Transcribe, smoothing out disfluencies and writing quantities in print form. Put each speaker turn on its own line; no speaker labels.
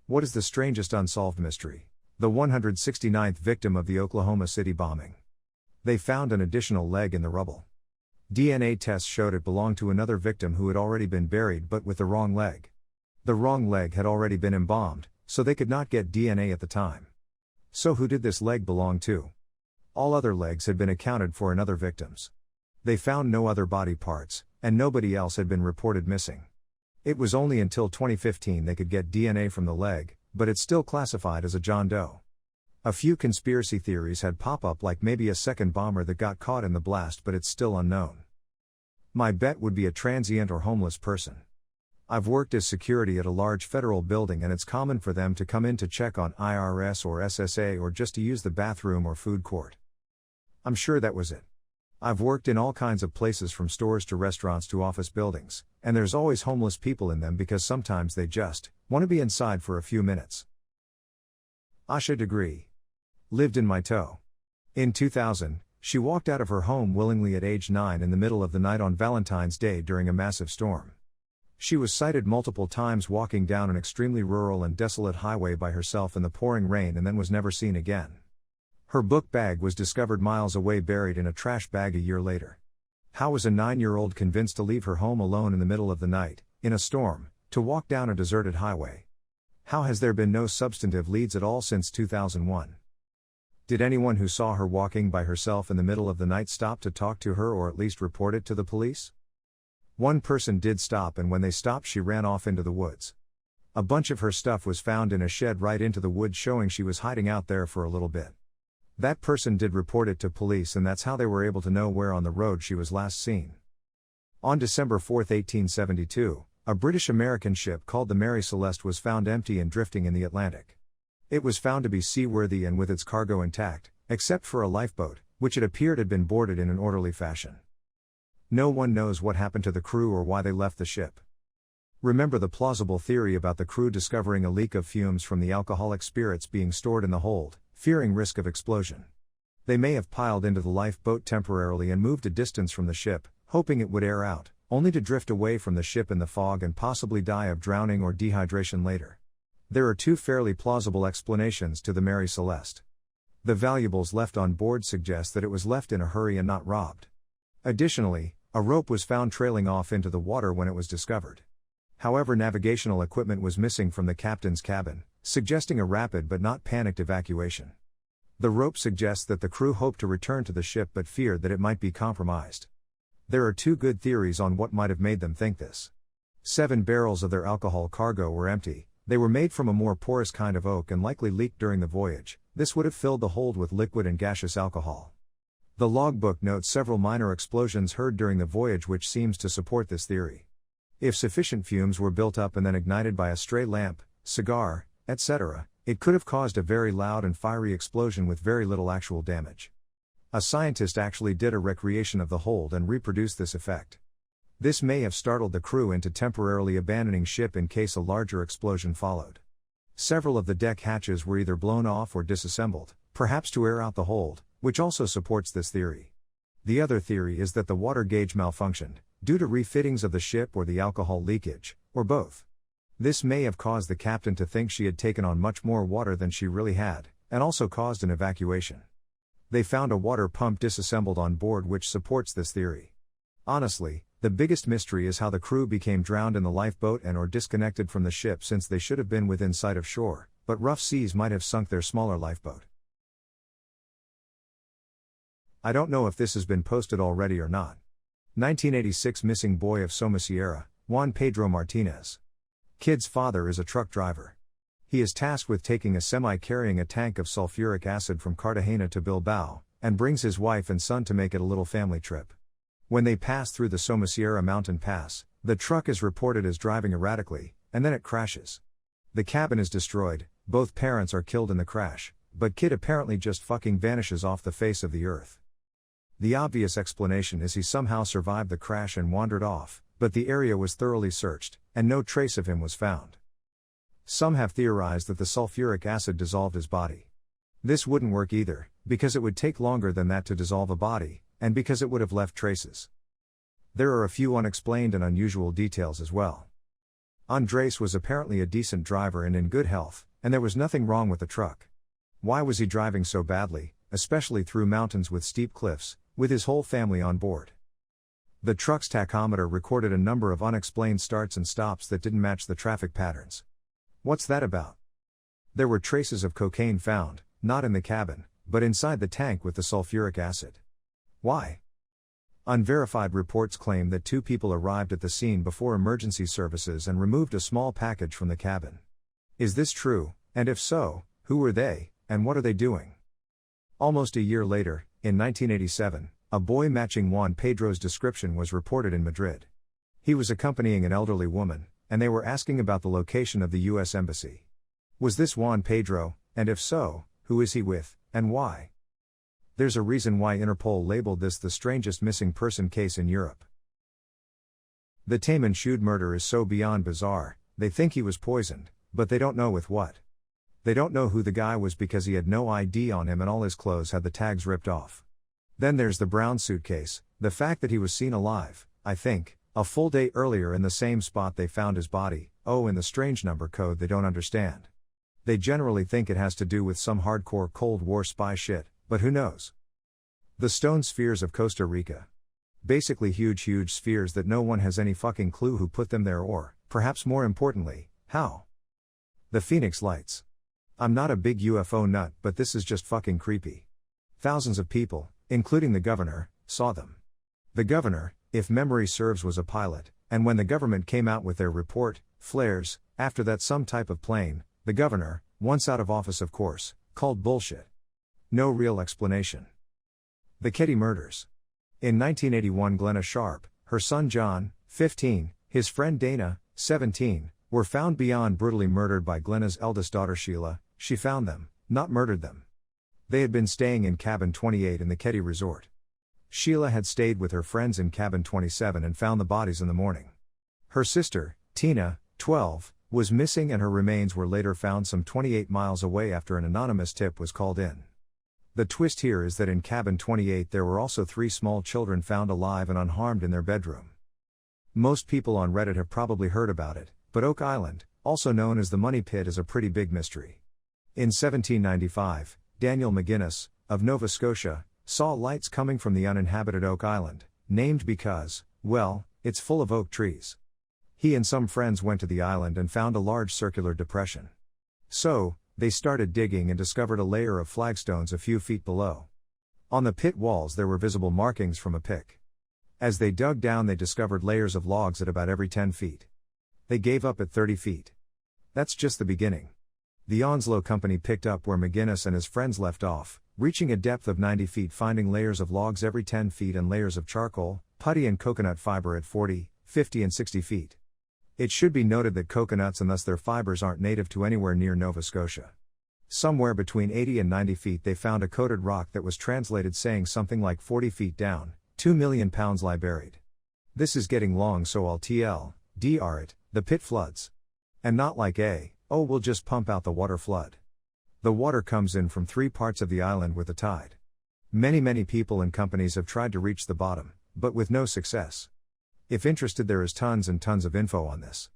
What is the strangest unsolved mystery? The 169th victim of the Oklahoma City bombing. They found an additional leg in the rubble. DNA tests showed it belonged to another victim who had already been buried but with the wrong leg. The wrong leg had already been embalmed, so they could not get DNA at the time. So who did this leg belong to? All other legs had been accounted for in other victims. They found no other body parts, and nobody else had been reported missing. It was only until 2015 they could get DNA from the leg, but it's still classified as a John Doe. A few conspiracy theories had pop up, like maybe a second bomber that got caught in the blast, but it's still unknown. My bet would be a transient or homeless person. I've worked as security at a large federal building, and it's common for them to come in to check on IRS or SSA or just to use the bathroom or food court. I'm sure that was it. I've worked in all kinds of places, from stores to restaurants to office buildings, and there's always homeless people in them because sometimes they just want to be inside for a few minutes. Asha Degree lived in my tow. In 2000, she walked out of her home willingly at age 9 in the middle of the night on Valentine's Day during a massive storm. She was sighted multiple times walking down an extremely rural and desolate highway by herself in the pouring rain, and then was never seen again. Her book bag was discovered miles away, buried in a trash bag a year later. How was a 9-year-old convinced to leave her home alone in the middle of the night, in a storm, to walk down a deserted highway? How has there been no substantive leads at all since 2001? Did anyone who saw her walking by herself in the middle of the night stop to talk to her, or at least report it to the police? One person did stop, and when they stopped, she ran off into the woods. A bunch of her stuff was found in a shed right into the woods, showing she was hiding out there for a little bit. That person did report it to police, and that's how they were able to know where on the road she was last seen. On December 4, 1872, a British-American ship called the Mary Celeste was found empty and drifting in the Atlantic. It was found to be seaworthy and with its cargo intact, except for a lifeboat, which it appeared had been boarded in an orderly fashion. No one knows what happened to the crew or why they left the ship. Remember the plausible theory about the crew discovering a leak of fumes from the alcoholic spirits being stored in the hold, fearing risk of explosion. They may have piled into the lifeboat temporarily and moved a distance from the ship, hoping it would air out, only to drift away from the ship in the fog and possibly die of drowning or dehydration later. There are two fairly plausible explanations to the Mary Celeste. The valuables left on board suggest that it was left in a hurry and not robbed. Additionally, a rope was found trailing off into the water when it was discovered. However, navigational equipment was missing from the captain's cabin, suggesting a rapid but not panicked evacuation. The rope suggests that the crew hoped to return to the ship but feared that it might be compromised. There are two good theories on what might have made them think this. 7 barrels of their alcohol cargo were empty. They were made from a more porous kind of oak and likely leaked during the voyage. This would have filled the hold with liquid and gaseous alcohol. The logbook notes several minor explosions heard during the voyage, which seems to support this theory. If sufficient fumes were built up and then ignited by a stray lamp, cigar, etc., it could have caused a very loud and fiery explosion with very little actual damage. A scientist actually did a recreation of the hold and reproduced this effect. This may have startled the crew into temporarily abandoning ship in case a larger explosion followed. Several of the deck hatches were either blown off or disassembled, perhaps to air out the hold, which also supports this theory. The other theory is that the water gauge malfunctioned, due to refittings of the ship or the alcohol leakage, or both. This may have caused the captain to think she had taken on much more water than she really had, and also caused an evacuation. They found a water pump disassembled on board, which supports this theory. Honestly, the biggest mystery is how the crew became drowned in the lifeboat and or disconnected from the ship, since they should have been within sight of shore, but rough seas might have sunk their smaller lifeboat. I don't know if this has been posted already or not. 1986 missing boy of Somosierra, Juan Pedro Martinez. Kid's father is a truck driver. He is tasked with taking a semi carrying a tank of sulfuric acid from Cartagena to Bilbao, and brings his wife and son to make it a little family trip. When they pass through the Somosierra mountain pass, the truck is reported as driving erratically, and then it crashes. The cabin is destroyed, both parents are killed in the crash, but kid apparently just fucking vanishes off the face of the earth. The obvious explanation is he somehow survived the crash and wandered off, but the area was thoroughly searched, and no trace of him was found. Some have theorized that the sulfuric acid dissolved his body. This wouldn't work either, because it would take longer than that to dissolve a body, and because it would have left traces. There are a few unexplained and unusual details as well. Andres was apparently a decent driver and in good health, and there was nothing wrong with the truck. Why was he driving so badly, especially through mountains with steep cliffs, with his whole family on board? The truck's tachometer recorded a number of unexplained starts and stops that didn't match the traffic patterns. What's that about? There were traces of cocaine found, not in the cabin, but inside the tank with the sulfuric acid. Why? Unverified reports claim that 2 people arrived at the scene before emergency services and removed a small package from the cabin. Is this true, and if so, who were they, and what are they doing? Almost a year later, in 1987, a boy matching Juan Pedro's description was reported in Madrid. He was accompanying an elderly woman, and they were asking about the location of the U.S. Embassy. Was this Juan Pedro, and if so, who is he with, and why? There's a reason why Interpol labeled this the strangest missing person case in Europe. The Taman Shud murder is so beyond bizarre, they think he was poisoned, but they don't know with what. They don't know who the guy was because he had no ID on him and all his clothes had the tags ripped off. Then there's the brown suitcase, the fact that he was seen alive, I think, a full day earlier in the same spot they found his body, in the strange number code they don't understand. They generally think it has to do with some hardcore Cold War spy shit, but who knows? The stone spheres of Costa Rica. Basically huge spheres that no one has any fucking clue who put them there or, perhaps more importantly, how. The Phoenix Lights. I'm not a big UFO nut, but this is just fucking creepy. Thousands of people, including the governor, saw them. The governor, if memory serves, was a pilot, and when the government came out with their report, flares, after that some type of plane, the governor, once out of office of course, called bullshit. No real explanation. The Ketty murders. In 1981, Glenna Sharp, her son John, 15, his friend Dana, 17, were found beyond brutally murdered by Glenna's eldest daughter Sheila. She found them, not murdered them. They had been staying in cabin 28 in the Ketty resort. Sheila had stayed with her friends in cabin 27 and found the bodies in the morning. Her sister, Tina, 12, was missing and her remains were later found some 28 miles away after an anonymous tip was called in. The twist here is that in cabin 28 there were also 3 small children found alive and unharmed in their bedroom. Most people on Reddit have probably heard about it, but Oak Island, also known as the Money Pit, is a pretty big mystery. In 1795, Daniel McGuinness, of Nova Scotia, saw lights coming from the uninhabited Oak Island, named because, well, it's full of oak trees. He and some friends went to the island and found a large circular depression. So, they started digging and discovered a layer of flagstones a few feet below. On the pit walls there were visible markings from a pick. As they dug down they discovered layers of logs at about every 10 feet. They gave up at 30 feet. That's just the beginning. The Onslow Company picked up where McGuinness and his friends left off, reaching a depth of 90 feet, finding layers of logs every 10 feet and layers of charcoal, putty and coconut fiber at 40, 50 and 60 feet. It should be noted that coconuts and thus their fibers aren't native to anywhere near Nova Scotia. Somewhere between 80 and 90 feet they found a coated rock that was translated saying something like 40 feet down, 2 million pounds lie buried. This is getting long, so I'll TLDR it, the pit floods. And not like we'll just pump out the water flood. The water comes in from 3 parts of the island with the tide. Many people and companies have tried to reach the bottom, but with no success. If interested, there is tons and tons of info on this.